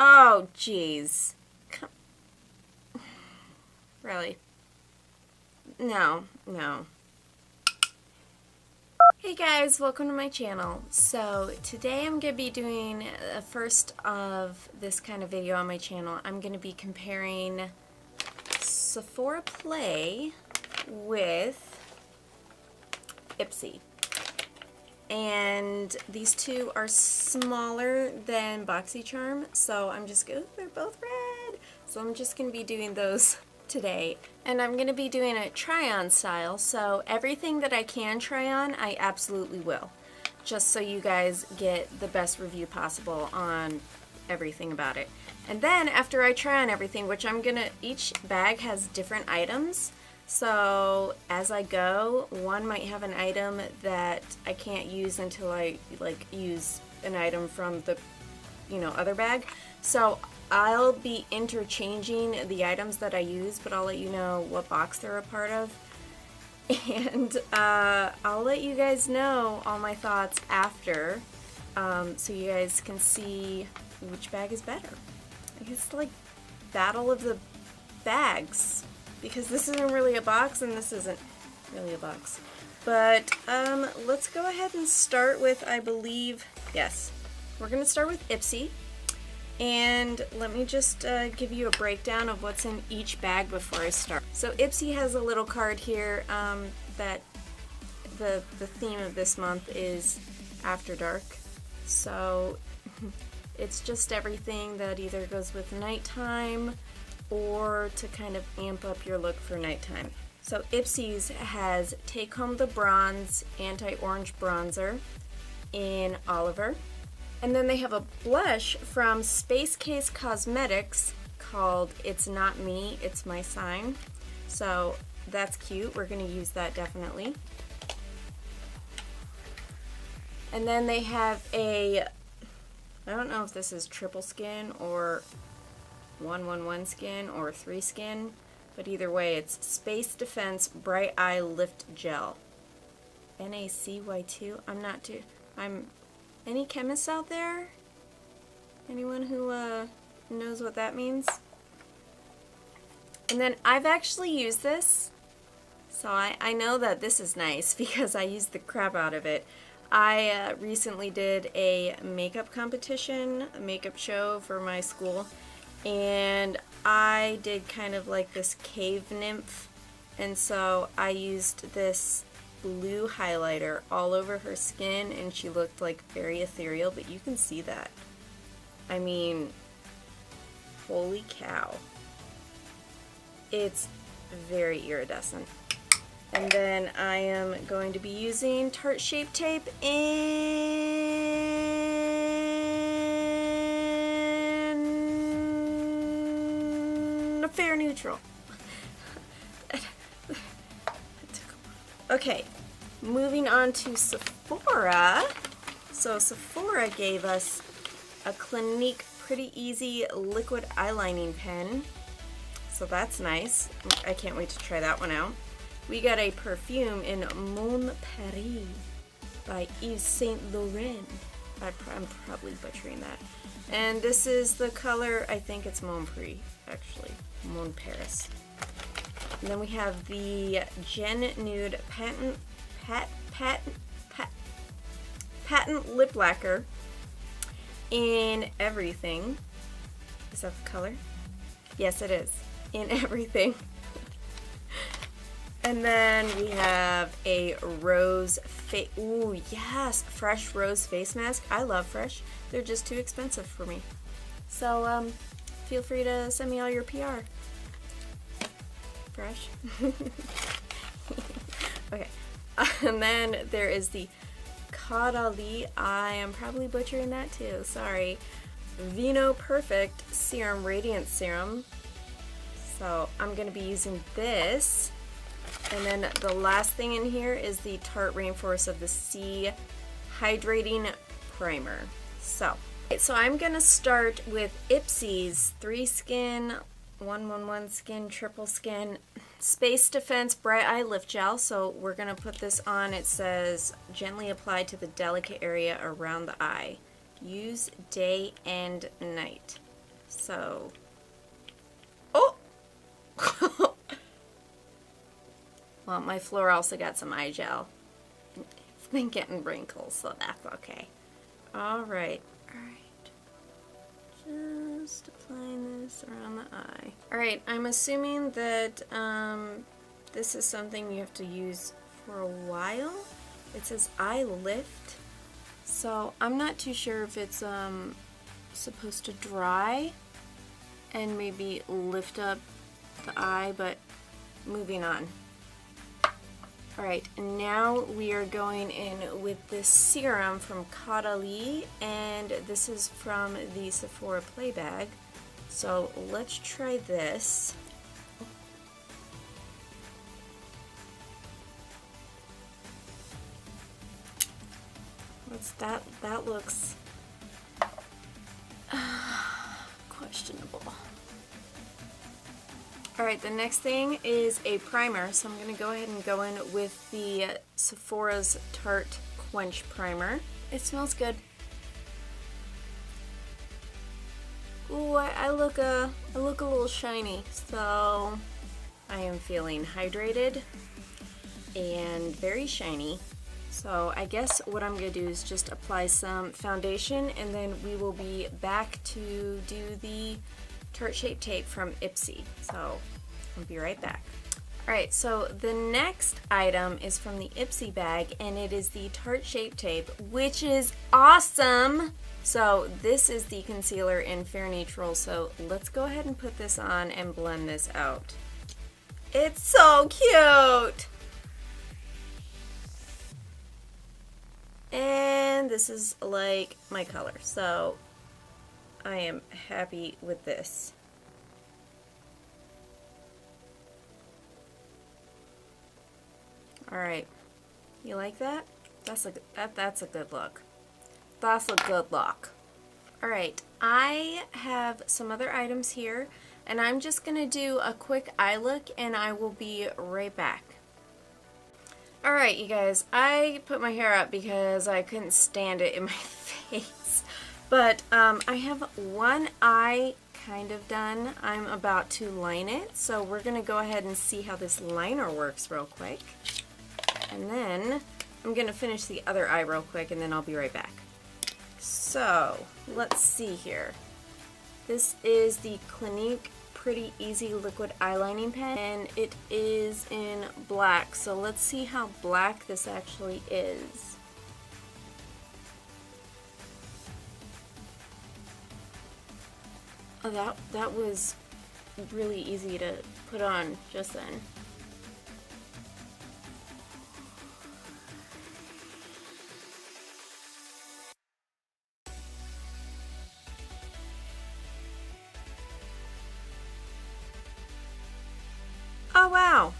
Oh, jeez. Really? No, no. Hey guys, welcome to my channel. So today I'm going to be doing a first of this kind of video on my channel. I'm going to be comparing Sephora Play with Ipsy. And these two are smaller than BoxyCharm, so I'm just going, they're both red. So I'm just going to be doing those today. And I'm going to be doing a try-on style, so everything that I can try on, I absolutely will. Just so you guys get the best review possible on everything about it. And then after I try on everything, which I'm going to, each bag has different items. So as I go, one might have an item that I can't use until I use an item from the other bag. So I'll be interchanging the items that I use, but I'll let you know what box they're a part of. And I'll let you guys know all my thoughts after, so you guys can see which bag is better. I guess it's like battle of the bags, because this isn't really a box and this isn't really a box. But let's go ahead and start with, I believe, yes, we're going to start with Ipsy. And let me just give you a breakdown of what's in each bag before I start. So Ipsy has a little card here that the theme of this month is After Dark. So it's just everything that either goes with nighttime or to kind of amp up your look for nighttime. So Ipsy's has Take Home the Bronze Anti-Orange Bronzer in Oliver. And then they have a blush from Space Case Cosmetics called It's Not Me, It's My Sign. So that's cute. We're going to use that definitely. And then they have a, I don't know if this is triple skin or 111 skin or 3 skin, but either way it's Space Defense Bright Eye Lift Gel. NaCy2. Any chemists out there? Anyone who knows what that means? And then I've actually used this, so I know that this is nice because I used the crap out of it. I recently did a makeup competition, a makeup show for my school, and I did kind of like this cave nymph, and so I used this blue highlighter all over her skin and she looked like very ethereal, but you can see that. I mean, holy cow. It's very iridescent. And then I am going to be using Tarte Shape Tape in a fair neutral. Okay, moving on to Sephora. So Sephora gave us a Clinique Pretty Easy liquid eyelining pen. So that's nice. I can't wait to try that one out. We got a perfume in Mon Paris by Yves Saint Laurent. I'm probably butchering that. And this is the color, I think it's Mon Paris, actually. Mon Paris. And then we have the Gen Nude Patent Lip Lacquer in Everything. Is that the color? Yes, it is. In Everything. And then we have a ooh, yes, Fresh Rose Face Mask. I love Fresh. They're just too expensive for me. So, feel free to send me all your PR. Fresh. Okay. And then there is the Caudalie. I am probably butchering that too. Sorry. Vino Perfect Serum Radiance Serum. So I'm going to be using this. And then the last thing in here is the Tarte Rainforest of the Sea Hydrating Primer. So I'm going to start with Ipsy's 3 Skin, 111 Skin, Triple Skin Space Defense Bright Eye Lift Gel. So we're going to put this on. It says gently apply to the delicate area around the eye. Use day and night. So, oh! Well, my floor also got some eye gel. It's been getting wrinkles, so that's okay. Alright. Just applying this around the eye. Alright, I'm assuming that this is something you have to use for a while. It says eye lift. So I'm not too sure if it's supposed to dry and maybe lift up the eye, but moving on. Alright, now we are going in with this serum from Caudalie, and this is from the Sephora Play Bag. So let's try this. What's that? That looks questionable. Alright, the next thing is a primer, so I'm going to go ahead and go in with the Sephora's Tarte Quench Primer. It smells good. Ooh, I look a little shiny, so I am feeling hydrated and very shiny. So I guess what I'm going to do is just apply some foundation, and then we will be back to do the Tarte Shape Tape from Ipsy. So I'll be right back. Alright, so the next item is from the Ipsy bag, and it is the Tarte Shape Tape, which is awesome! So this is the concealer in Fair Neutral, so let's go ahead and put this on and blend this out. It's so cute! And this is like my color, so I am happy with this. Alright, you like that? That's a good look. That's a good look. Alright, I have some other items here, and I'm just going to do a quick eye look, and I will be right back. Alright, you guys, I put my hair up because I couldn't stand it in my face. But I have one eye kind of done. I'm about to line it, so we're going to go ahead and see how this liner works real quick. And then I'm going to finish the other eye real quick, and then I'll be right back. So, let's see here. This is the Clinique Pretty Easy Liquid Eyelining Pen, and it is in black. So let's see how black this actually is. Oh, that was really easy to put on just then. Oh wow!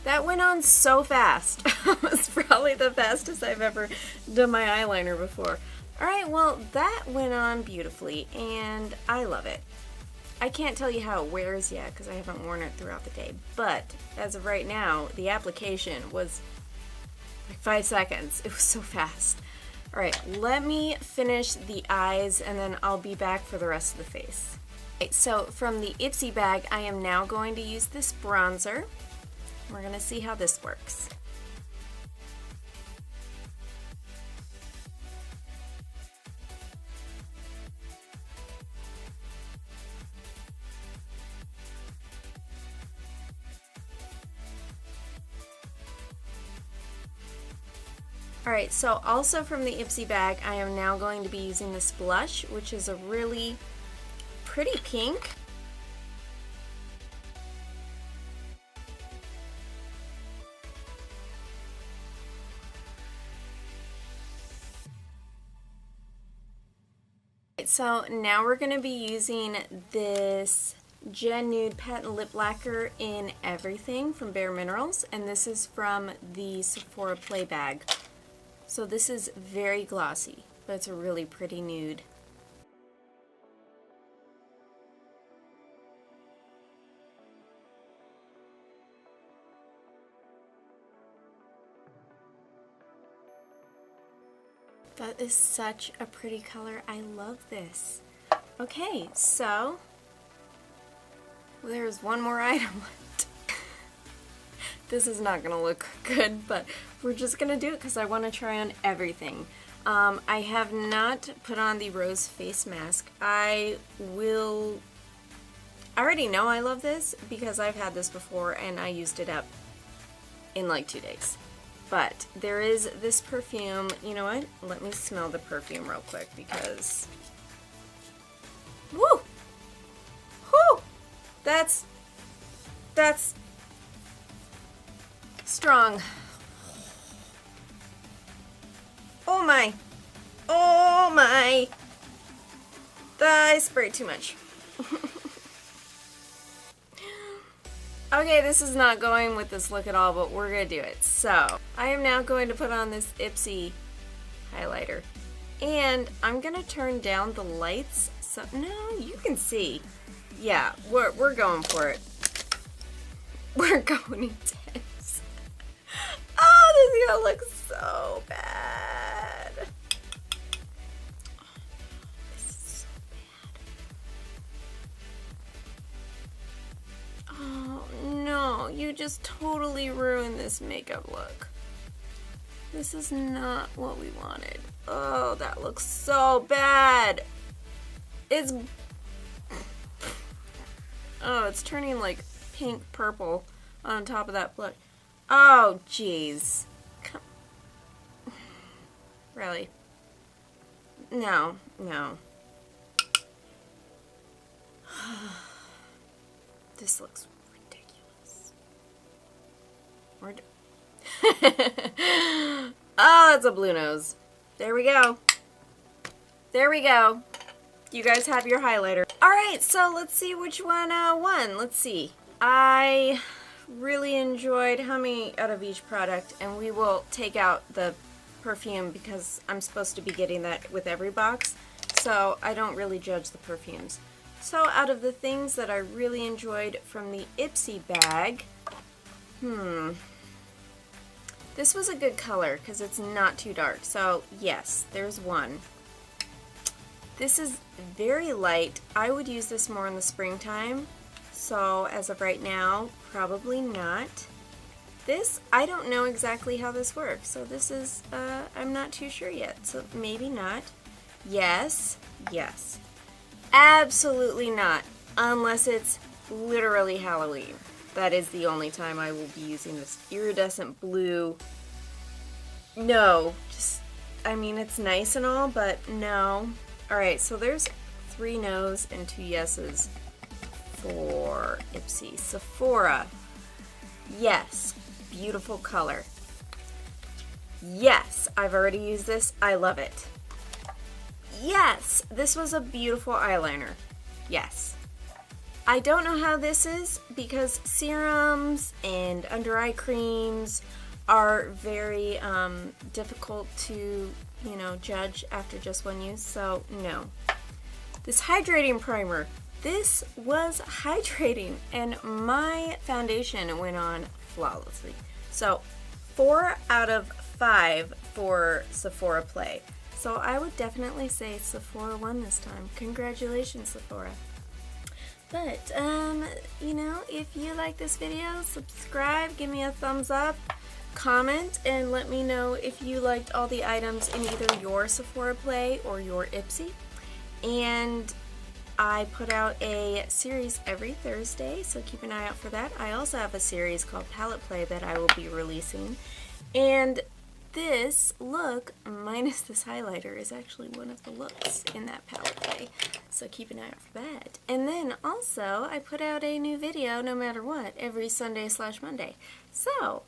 That went on so fast. It was probably the fastest I've ever done my eyeliner before. Alright, well that went on beautifully, and I love it. I can't tell you how it wears yet because I haven't worn it throughout the day, but as of right now, the application was like 5 seconds. It was so fast. Alright, let me finish the eyes, and then I'll be back for the rest of the face. Okay, so from the Ipsy bag, I am now going to use this bronzer. We're going to see how this works. Alright, so also from the Ipsy bag, I am now going to be using this blush, which is a really pretty pink. So now we're going to be using this Gen Nude Patent Lip Lacquer in Everything from Bare Minerals, and this is from the Sephora Play Bag. So this is very glossy, but it's a really pretty nude. That is such a pretty color. I love this. Okay, so there's one more item left. This is not gonna look good, but we're just gonna do it because I want to try on everything. I have not put on the rose face mask. I already know I love this because I've had this before and I used it up in like 2 days. But there is this perfume. You know what? Let me smell the perfume real quick because... Woo! Whoo! That's strong. Oh my! Oh my! I sprayed too much. Okay, this is not going with this look at all, but we're gonna do it. So, I am now going to put on this Ipsy highlighter. And I'm gonna turn down the lights so, no, you can see. Yeah, we're going for it. We're going intense. Oh, this is gonna look so bad. This is so bad. Oh no, you just totally ruined this makeup look. This is not what we wanted. Oh, that looks so bad. It's turning like pink purple on top of that blush. Oh, jeez. Really? No, no. This looks ridiculous. Oh, that's a blue nose. There we go. There we go. You guys have your highlighter. Alright, so let's see which one won. Let's see. I really enjoyed how many out of each product, and we will take out the perfume because I'm supposed to be getting that with every box, so I don't really judge the perfumes. So out of the things that I really enjoyed from the Ipsy bag, this was a good color because it's not too dark. So yes, there's one. This is very light. I would use this more in the springtime. So as of right now, probably not. This, I don't know exactly how this works. So this is, I'm not too sure yet. So maybe not. Yes, yes. Absolutely not. Unless it's literally Halloween. That is the only time I will be using this iridescent blue. No, just, I mean, it's nice and all, but no. Alright, so there's 3 no's and 2 yeses for Ipsy. Sephora. Yes, beautiful color. Yes, I've already used this. I love it. Yes, this was a beautiful eyeliner. Yes. I don't know how this is because serums and under eye creams are very difficult to, you know, judge after just one use, so no. This hydrating primer, this was hydrating and my foundation went on flawlessly. So 4 out of 5 for Sephora Play. So I would definitely say Sephora won this time. Congratulations, Sephora. But, you know, if you like this video, subscribe, give me a thumbs up, comment, and let me know if you liked all the items in either your Sephora Play or your Ipsy. And I put out a series every Thursday, so keep an eye out for that. I also have a series called Palette Play that I will be releasing. And this look, minus this highlighter, is actually one of the looks in that Palette Play. So keep an eye out for that. And then also, I put out a new video, no matter what, every Sunday/Monday. So,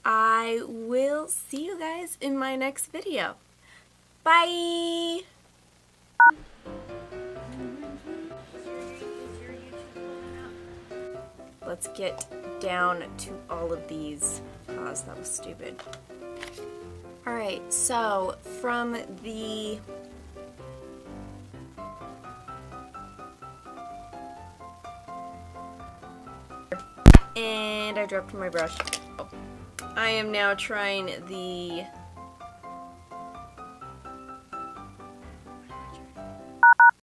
I will see you guys in my next video. Bye! Let's get down to all of these. Pause, that was stupid. Alright, so from the and I dropped my brush. I am now trying the